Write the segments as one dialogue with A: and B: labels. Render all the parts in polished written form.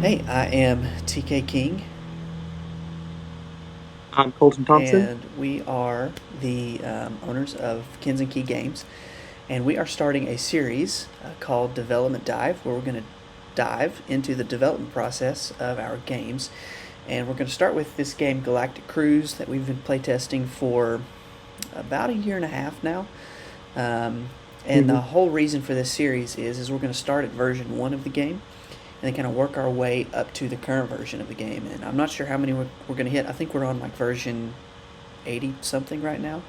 A: Hey, I am TK King,
B: I'm Koltin Thompson.
A: and we are the owners of Kins and Key Games, and we are starting a series called Development Dive, where we're going to dive into the development process of our games. And we're going to start with this game, Galactic Cruise, that we've been playtesting for about a year and a half now. Um, and
B: hmm
A: the whole reason for this series is we're going to start at version 1 of the game and then kind of work our way up to the current version of the game. And I'm not sure how many we're going to hit. I think we're on like version 80 something right now.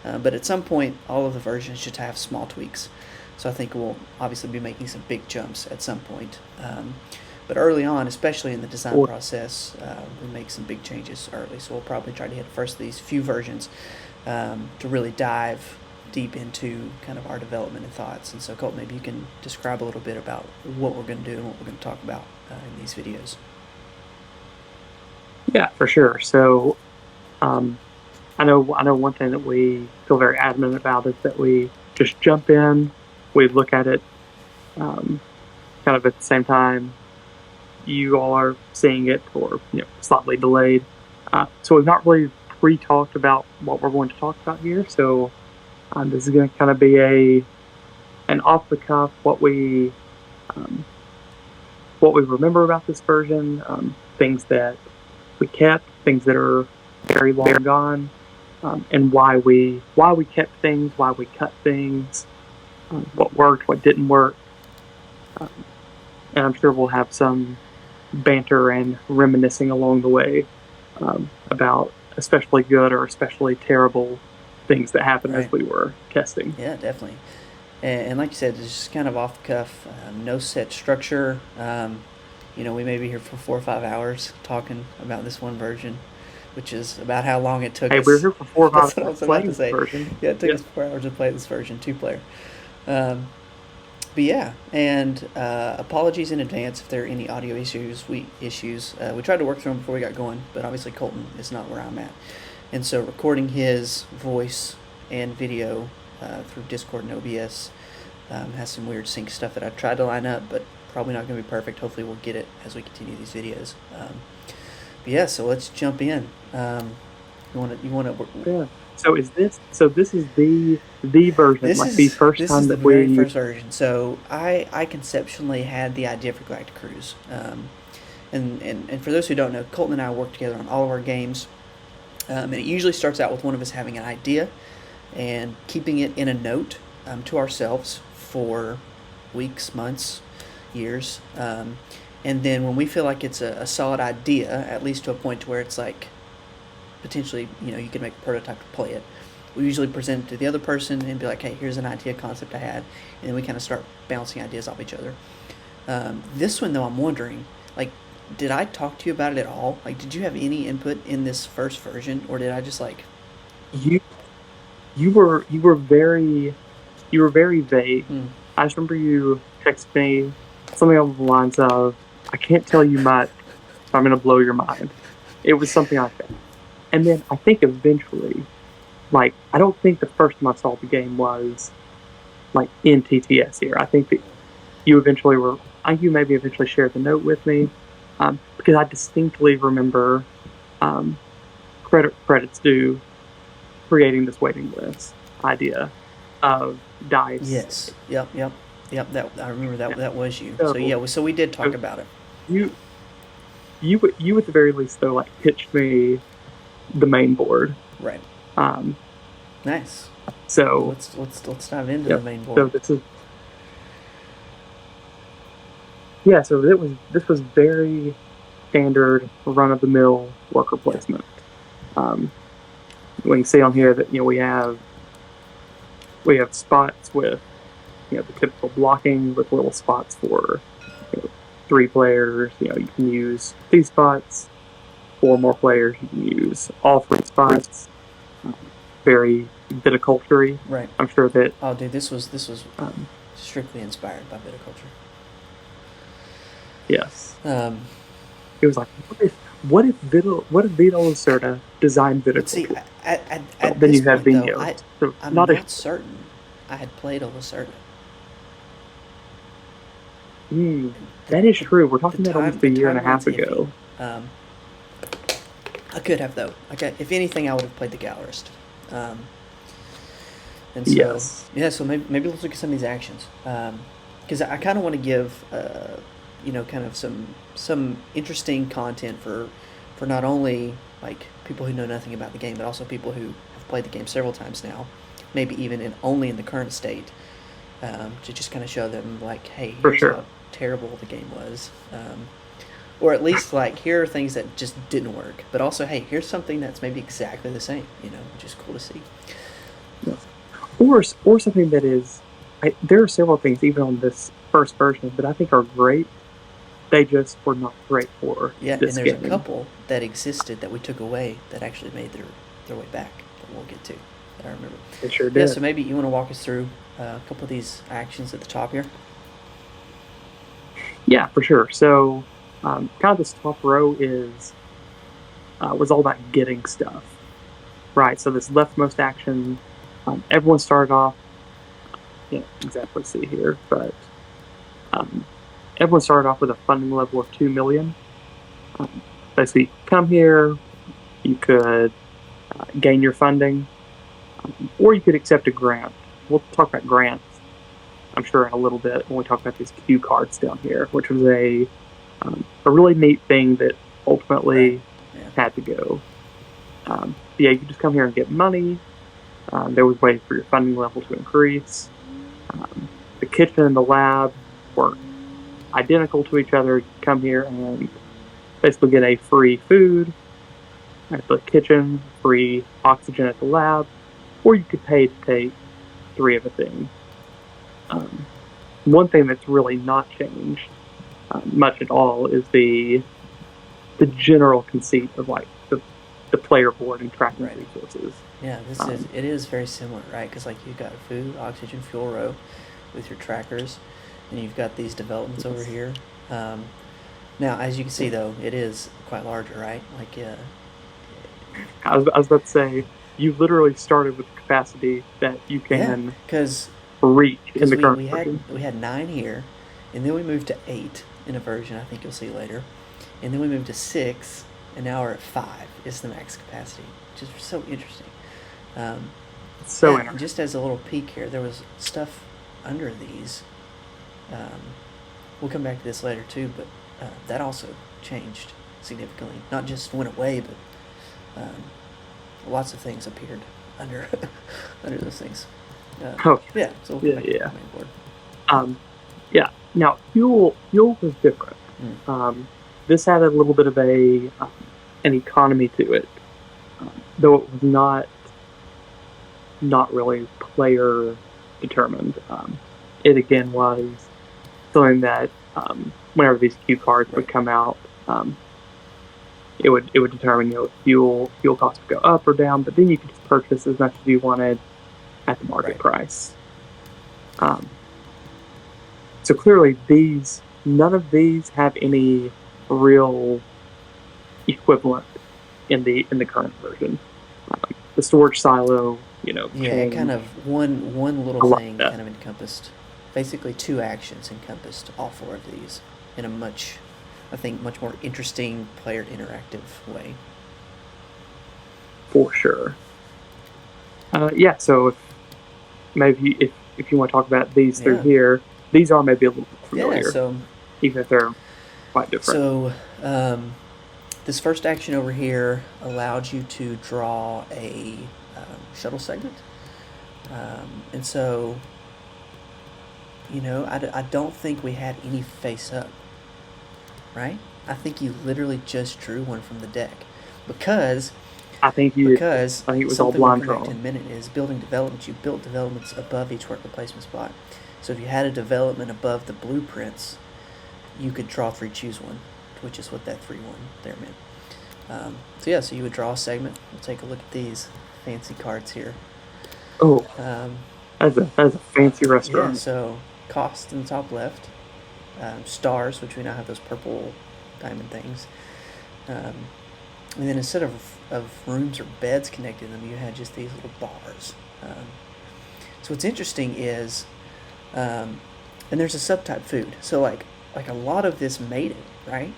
A: But at some point, all of the versions should have small tweaks. So I think we'll obviously be making some big jumps at some point. But early on, especially in the design
B: Or
A: process, we'll make some big changes early. So we'll probably try to hit the first of these few versions to really dive deep into kind of our development and thoughts. And so, Colt, maybe you can describe a little bit about what we're going to do and what we're going to talk about in these videos.
B: yeah, for sure. So, um, I know one thing that we feel very adamant about is that we just jump in, we look at it, um, kind of at the same time you all are seeing it, or slightly delayed. So we've not really pre-talked about what we're going to talk about here. So this is going to kind of be a an off the cuff um, what we remember about this version, things that we kept, things that are very long gone, and why we kept things, why we cut things, what worked, what didn't work, um, and I'm sure we'll have some banter and reminiscing along the way about especially good or especially terrible things that happened as
A: Right.
B: we were testing.
A: Yeah, definitely. And like you said, it's just kind of off the cuff, no set structure. We may be here for 4 or 5 hours talking about this one version, which is about how long it took
B: Hey, we were
A: us.
B: here for 4 or 5
A: That's what I
B: hours
A: was about
B: playing
A: to
B: this
A: say.
B: version.
A: Yeah, it took
B: Yeah.
A: us 4 hours to play this version, two player. Um, but yeah, and apologies in advance if there are any audio issues. We tried to work through them before we got going, but obviously Colton is not where I'm at, and so recording his voice and video through Discord and OBS has some weird sync stuff that I tried to line up, but probably not going to be perfect. Hopefully, we'll get it as we continue these videos. But yeah, so let's jump in. You want to.
B: Yeah. So this is the version,
A: This
B: like the
A: is
B: first
A: this is
B: time
A: the
B: that
A: very
B: we
A: first version. So I conceptually had the idea for Galactic Cruise, and for those who don't know, Colton and I work together on all of our games, and it usually starts out with one of us having an idea and keeping it in a note to ourselves for weeks, months, years, and then when we feel like it's a solid idea, at least to a point to where it's like potentially you can make a prototype to play it. We usually present it to the other person and be like, "Hey, here's an idea concept I had," and then we kind of start bouncing ideas off each other. This one though, I'm wondering, like, did I talk to you about it at all? Like, did you have any input in this first version, or did I just like?
B: you you were very vague.
A: Hmm.
B: I just remember you text me something along the lines of, "I can't tell you much, so I'm going to blow your mind." It was something like that. And then I think eventually, like, I don't think the first time I saw the game was like in TTS here. I think that you eventually were, you maybe eventually shared the note with me, because I distinctly remember, um, credits due, creating this waiting list idea of dice.
A: Yes. Yep. Yep. Yep. That I remember that
B: Yeah.
A: that was you. So
B: So,
A: yeah. So we did talk
B: so
A: about it.
B: you you at the very least though like pitched me the main board.
A: Right.
B: Um,
A: Nice. Well,
B: so
A: let's dive into the
B: yep.
A: main board.
B: So this is yeah. So this was very standard run of the mill worker
A: Yeah.
B: placement. Um, we can see on here that we have spots with the typical blocking with little spots for 3 players. You can use these spots. 4 more players, you can use all 3 spots. Um, Very viticulture-y.
A: Right.
B: I'm sure that
A: Oh, dude, this was
B: um,
A: strictly inspired by viticulture.
B: yes,
A: Um,
B: it was like what if Vito Lacerda designed
A: but see,
B: viticulture? Well,
A: at
B: then
A: this
B: you have
A: point though,
B: vineyards. So
A: I'm
B: not a
A: not certain I had played a Lacerda.
B: Mm,
A: The,
B: that is
A: the,
B: true. We're talking about almost a
A: the
B: year and a
A: timeline's
B: half
A: iffy.
B: ago.
A: Um, I could have though. If anything, I would have played the Gallerist. Um, and so
B: Yes,
A: yeah, so maybe let's look at some of these actions. Because I kind of want to give kind of some interesting content for not only like people who know nothing about the game, but also people who have played the game several times now, maybe even only in the current state, to just kind of show them like, hey,
B: for
A: here's
B: sure.
A: how terrible the game was, or at least like here are things that just didn't work, but also hey, here's something that's maybe exactly the same, which is cool to see.
B: Yes. Or something that is, there are several things even on this first version that I think are great. They just were not great for
A: Yeah, and
B: this
A: there's a
B: game.
A: couple that existed that we took away that actually made their way back that we'll get to that I remember.
B: They sure
A: Yeah, so
B: did.
A: maybe you want to walk us through a couple of these actions at the top here.
B: Yeah, for sure. So, kind of this top row is was all about getting stuff, right? So this leftmost action, everyone started off. Can't exactly see here, but um, everyone started off with a funding level of 2 million. Um, Basically, come here, you could gain your funding, or you could accept a grant. We'll talk about grants, I'm sure, in a little bit when we talk about these cue cards down here, which was a really neat thing that
A: Right.
B: ultimately
A: Yeah.
B: had to go. Yeah, you could just come here and get money. There was ways for your funding level to increase. Um, the kitchen and the lab were identical to each other. You come here and basically get a free food at the kitchen, free oxygen at the lab, or you could pay to take three of a thing. Um, One thing that's really not changed much at all is the general conceit of like the player board and tracking
A: Right.
B: resources.
A: Yeah,
B: Um,
A: it is very similar, right? Because like you've got food, oxygen, fuel row with your trackers, and you've got these developments over
B: yes.
A: here. Um, Now, as you can see, though, it is quite larger, right?
B: I was about to say, you literally started with the capacity that you
A: Yeah,
B: can
A: because
B: reach in
A: because
B: the
A: we,
B: current
A: we had
B: version.
A: we had 9 here, and then we moved to 8 in a version I think you'll see later, and then we moved to 6, and now we're at 5 is the max capacity, which is so interesting. Um,
B: It's so
A: yeah, and
B: interesting.
A: just as a little peek here, there was stuff under these. Um, we'll come back to this later too, but that also changed significantly. Not just went away, but lots of things appeared under under those things.
B: Oh
A: Yeah, so we'll come
B: yeah,
A: back to
B: yeah.
A: the main board.
B: Um, yeah. Now fuel was different.
A: Mm.
B: Um, this had a little bit of a an economy to it, though it was not really player determined. It again was something that whenever these cue cards would
A: Right,
B: come out, it would determine fuel costs would go up or down, but then you could just purchase as much as you wanted at the market
A: right,
B: price. Um, so clearly, these none of these have any real equivalent in the current version. The storage silo,
A: yeah. It kind
B: changed
A: of one little
B: a lot
A: thing
B: of
A: kind of encompassed, basically two actions encompassed all four of these in a much, I think, much more interesting player interactive way.
B: for sure. Yeah, so if you want to talk about these through
A: Yeah,
B: here, these are maybe a little bit
A: yeah.
B: familiar, even if they're quite different.
A: So um, this first action over here allowed you to draw a shuttle segment. And so, I don't think we had any face up, right? I think you literally just drew one from the deck. Because,
B: I think you did too.
A: because
B: I think it was all
A: something we'll
B: blind
A: come back to in
B: draw.
A: a minute is building developments. You built developments above each worker placement spot. So if you had a development above the blueprints, you could draw 3, choose one, which is what that 3-1 there meant. So yeah, so you would draw a segment. We'll take a look at these fancy cards here.
B: Oh,
A: Um,
B: that's a fancy
A: yeah,
B: restaurant.
A: so cost in the top left, stars, which we now have those purple diamond things, um, and then instead of rooms or beds connecting them, you had just these little bars. So what's interesting is, and there's a subtype food. So like like a lot of this made it, right?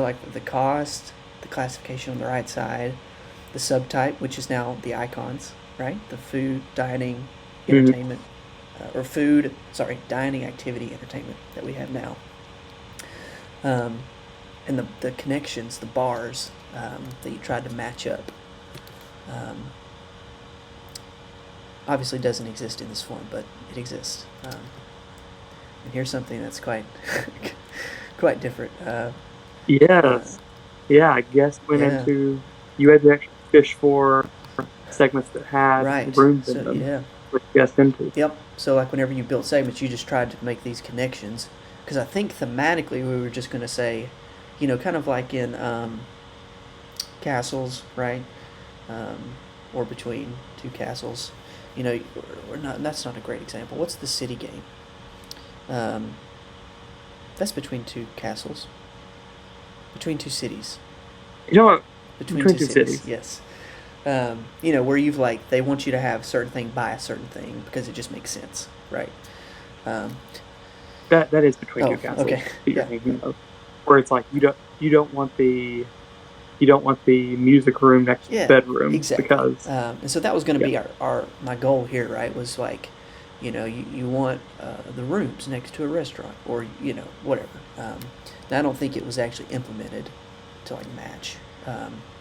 A: Like the cost, the classification on the right side, the subtype, which is now the icons, right? The food, dining,
B: Mhm.
A: entertainment, or food, sorry, dining, activity, entertainment that we have now. Um, and the connections, the bars that you tried to match up, um, obviously doesn't exist in this form, but it exists. And here's something that's quite quite different.
B: Yes. Yeah, I guess went
A: Yeah,
B: into you had to actually fish for segments that had
A: right.
B: rooms in
A: So
B: them,
A: yeah,
B: which guessed into.
A: yep. So like whenever you built segments, you just tried to make these connections because I think thematically we were just going to say, kind of like in castles, right? Um, or between two castles. Or not. That's not a great example. What's the city game? Um, that's between two castles, between two cities,
B: You know what?
A: between
B: Between
A: two
B: two
A: cities.
B: cities.
A: Yes. Where you've like they want you to have certain thing by a certain thing because it just makes sense, right? Um,
B: That is between two
A: oh,
B: castles
A: okay,
B: that you're
A: yeah,
B: thinking of. Where it's like you don't want the music room next to the
A: yeah,
B: bedroom
A: exactly.
B: because
A: And so that was going to
B: yeah.
A: be our my goal here, right? Was like, you want the rooms next to a restaurant or whatever. Now I don't think it was actually implemented to like match,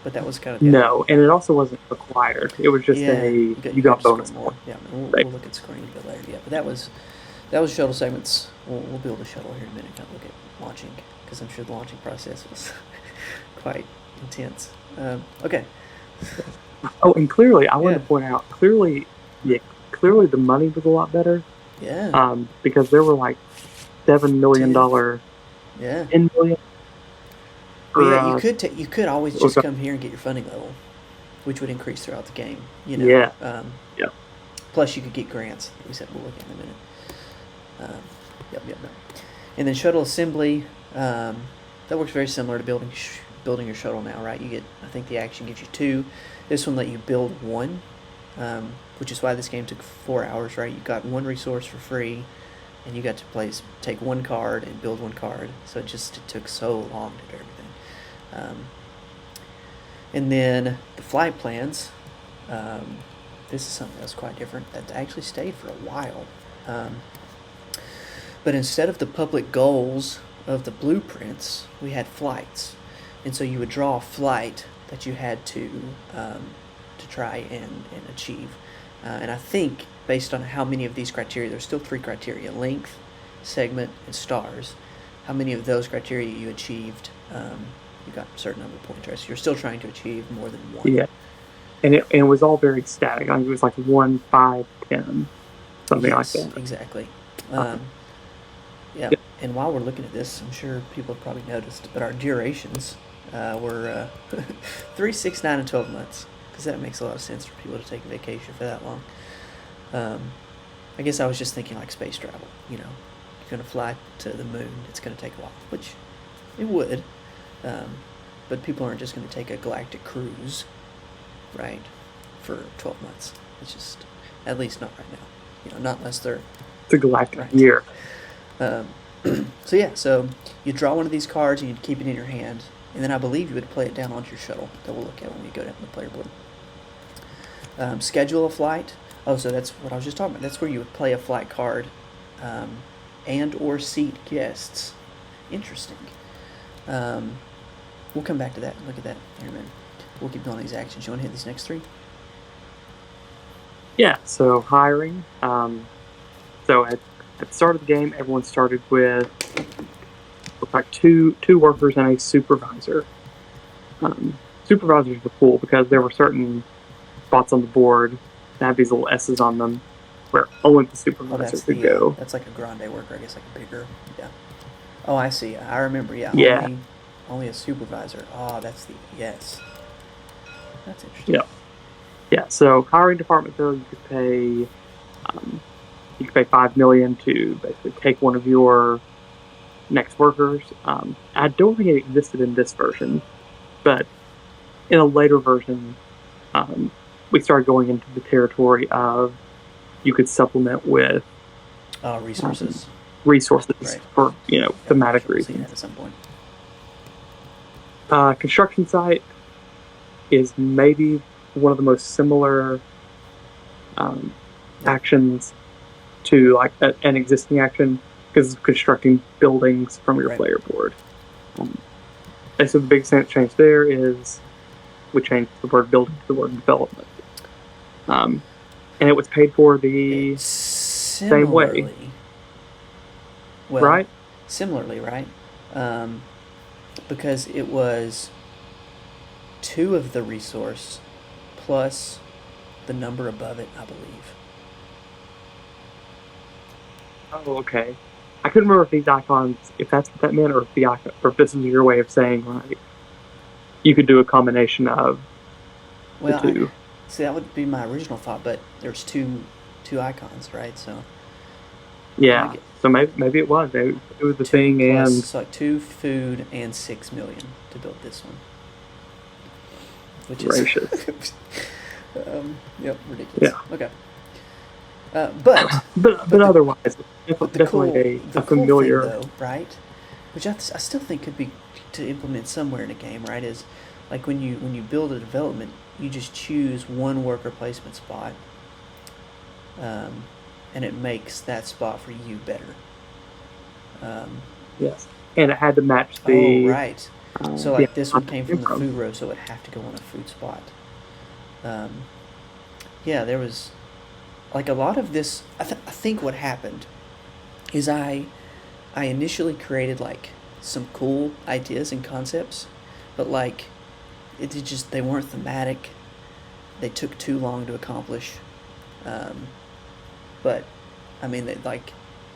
A: but that was kind of the idea.
B: No, and it also wasn't required. It was just
A: Yeah,
B: you
A: you got
B: got
A: to score
B: bonus
A: more.
B: points.
A: Yeah,
B: Right.
A: we'll look at scoring a bit later. Yeah, but that was shuttle segments. We'll build a shuttle here in a minute. Kind of look at launching because I'm sure the launching process was quite intense. Okay.
B: Oh, and clearly, I wanted
A: Yeah.
B: to point out clearly the money was a lot better.
A: Yeah.
B: Because there were like10. $7 million,
A: Yeah.
B: 10 million
A: Well,
B: for
A: yeah. You could always
B: what was
A: just
B: that?
A: come here and get your funding level, which would increase throughout the game.
B: Yeah, yeah,
A: Plus you could get grants. We said we'll look at in a minute. Yep. And then shuttle assembly. That works very similar to building your shuttle now, right? You get, I think the action gives you two. This one let you build one, which is why this game took 4 hours, right? You got one resource for free, and you got to take one card and build one card. So it took so long to do everything. Um, and then the flight plans. Um, this is something that's quite different. That actually stayed for a while. Um, but instead of the public goals of the blueprints, we had flights, and so you would draw a flight that you had to try and achieve. And I think based on how many of these criteria, there's still three criteria: length, segment, and stars. How many of those criteria you achieved, you got a certain number of points. Right? So you're still trying to achieve more than one.
B: yeah. And it was all very static. I think it was like 1, 5, 10, something like
A: Yes,
B: that.
A: exactly.
B: Uh,
A: Yeah,
B: yeah,
A: and while we're looking at this, I'm sure people have probably noticed, but our durations were 3, 6, 9, and 12 months, because that makes a lot of sense for people to take a vacation for that long. Um, I guess I was just thinking like space travel. You're going to fly to the moon, it's going to take a while, which it would. Um, but people aren't just going to take a galactic cruise, right, for 12 months. It's just, at least not right now. Not unless they're
B: it's a galactic
A: right.
B: year.
A: Um, so you draw one of these cards and you'd keep it in your hand, and then I believe you would play it down onto your shuttle that we'll look at when we go down the player board. Schedule a flight. Oh, so that's what I was just talking about. That's where you would play a flight card, and or seat guests. Interesting. Um, we'll come back to that and look at that in a minute. We'll keep going these actions. You want to hit these next three?
B: Yeah. So hiring. So at the start of the game, everyone started with like two workers and a supervisor. Supervisors were cool because there were certain spots on the board that have these little S's on them where only the
A: Oh,
B: supervisor could go.
A: that's like a grande worker, I guess, like a bigger, yeah. Oh, I see. I remember. Yeah,
B: Yeah.
A: only a supervisor. Oh, that's the yes. That's interesting.
B: Yeah. Yeah. So hiring department though, you could pay 5 million to basically take one of your next workers. I don't think it existed in this version, but in a later version, we started going into the territory of you could supplement with
A: Resources.
B: resources
A: Right.
B: for thematic
A: Sure, we'll see that
B: reasons.
A: at some point.
B: Construction site is maybe one of the most similar actions to like an existing action because it's constructing buildings from your
A: Right.
B: player board. And so the big change there is we changed the word building to the word development. And it was paid for the same way,
A: Similarly, well,
B: right?
A: similarly, right? Because it was 2 of the resource plus the number above it, I believe.
B: Oh, okay. I couldn't remember if these icons, if that's what that meant, or if the icon, or if this is your way of saying like you could do a combination of
A: Well,
B: the two.
A: see, that would be my original thought, but there's two icons, right? So
B: Yeah. So maybe it was. Maybe it was the
A: 2
B: thing,
A: plus,
B: and
A: so like 2 food and 6 million to build this one, which
B: gracious.
A: is yep, ridiculous.
B: Yeah.
A: Okay. But
B: but otherwise,
A: but the
B: definitely
A: the
B: a
A: cool
B: familiar.
A: thing though, right? Which I still think could be to implement somewhere in a game, right? Is like when you build a development, you just choose one worker placement spot, and it makes that spot for you better.
B: Yes, and it had to match
A: Oh,
B: the.
A: right. So like this one came from the
B: from.
A: food row, so it would have to go on a food spot. Yeah, there was like a lot of this. I think what happened is I initially created like some cool ideas and concepts, but like they weren't thematic. They took too long to accomplish. But I mean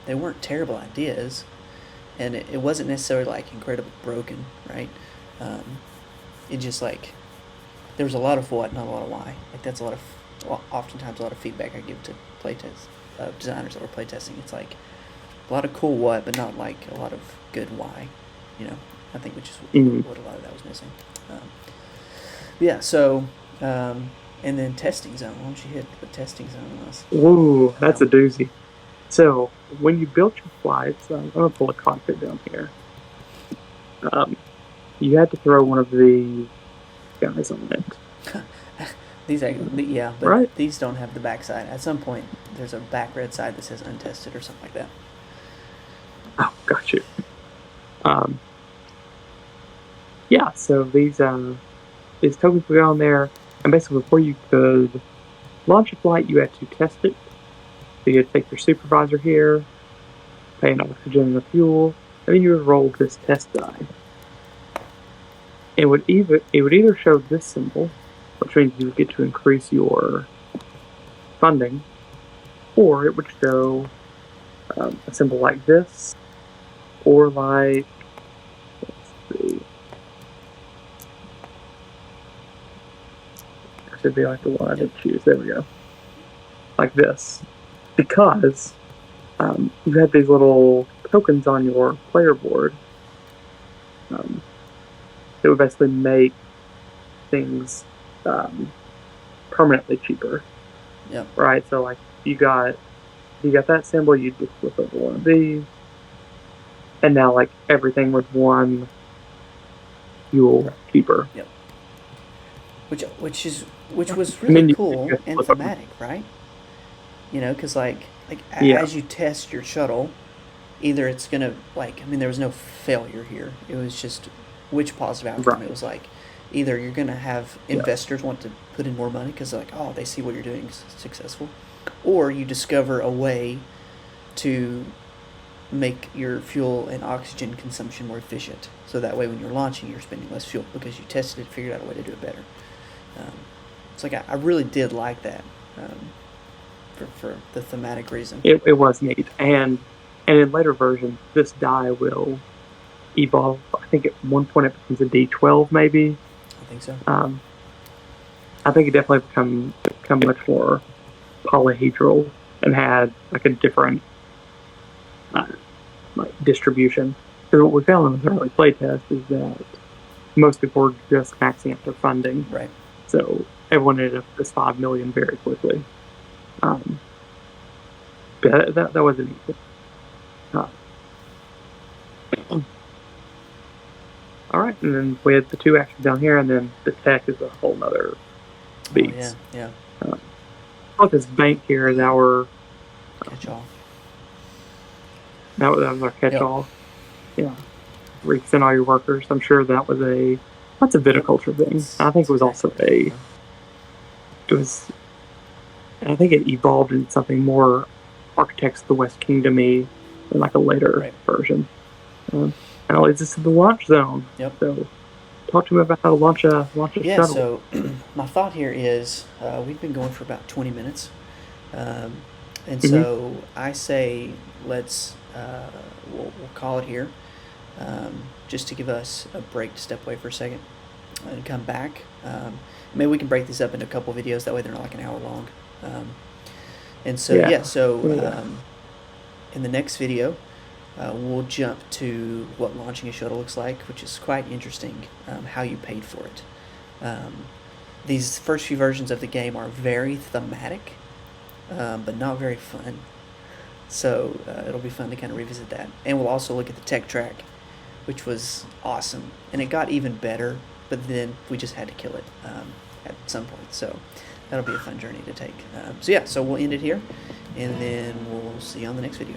A: they weren't terrible ideas, and it wasn't necessarily like incredibly broken, right? It just like there was a lot of what, not a lot of why. Like that's oftentimes a lot of feedback I give to playtest designers that were playtesting. It's like a lot of cool what, but not like a lot of good why. I think which is what a lot of that was missing. Yeah. So and then testing zone. Why don't you hit the testing zone was?
B: Ooh, that's a doozy. So when you built your flights, I'm gonna pull a cockpit down here. You had to throw one of the guys on it.
A: Yeah, but
B: right?
A: These don't have the backside. At some point, there's a back red side that says untested or something like that.
B: Oh, got you. Yeah. So these tokens would go on there, and basically before you could launch a flight, you had to test it. So you had to take your supervisor here, pay an oxygen and the fuel, and then you would roll this test die. It would either show this symbol, which means you would get to increase your funding, or it would show a symbol like this, or like, let's see, it should be like the one I did choose. There we go, like this, because you had these little tokens on your player board. It would basically make things permanently cheaper.
A: Yeah.
B: Right. So like you got that symbol, you just flip over one of these, and now like everything with one fuel cheaper.
A: Yep. Which was really cool and thematic, right? Because as you test your shuttle, either it's gonna there was no failure here. It was just which positive outcome.
B: Right.
A: It was like either you're gonna have investors want to put in more money because like they see what you're doing is successful, or you discover a way to make your fuel and oxygen consumption more efficient. So that way, when you're launching, you're spending less fuel because you tested it, figured out a way to do it better. It's like I really did like that for the thematic reason.
B: It was neat, and in later versions, this die will evolve. I think at one point it becomes a D12, maybe.
A: I think so.
B: I think it definitely become much more polyhedral and had like a different like distribution. Because what we found in the early playtest is that most people were just maxing out their funding.
A: Right.
B: So everyone ended up with this 5 million very quickly. But that wasn't easy. all right. And then we had the 2 actors down here, and then the tech is a whole nother
A: Oh yeah,
B: beast.
A: yeah.
B: Like this bank here is our
A: Catch all.
B: that was our
A: Yep.
B: catch-all. Yeah, where you send all your workers. I'm sure that's a
A: Yep.
B: viticulture thing. I think
A: That's
B: it was
A: exactly
B: also
A: what it is.
B: it was I think it evolved into something more Architects of the West Kingdom-y in like a later
A: Right.
B: version. And it leads us to the launch zone.
A: Yep.
B: So talk to me about how to launch a
A: Yeah.
B: shuttle.
A: So my thought here is we've been going for about 20 minutes, um, and
B: Hmm.
A: so I say let's we'll call it here, just to give us a break to step away for a second and come back. Maybe we can break this up into a couple videos. That way they're not like an hour long. Um, and so
B: Yeah.
A: so
B: Yeah.
A: in the next video, we'll jump to what launching a shuttle looks like, which is quite interesting. How you paid for it. Um, these first few versions of the game are very thematic, but not very fun. So it'll be fun to kind of revisit that, and we'll also look at the tech track, which was awesome, and it got even better. But then we just had to kill it at some point. So that'll be a fun journey to take. So yeah, so we'll end it here, and then we'll see you on the next video.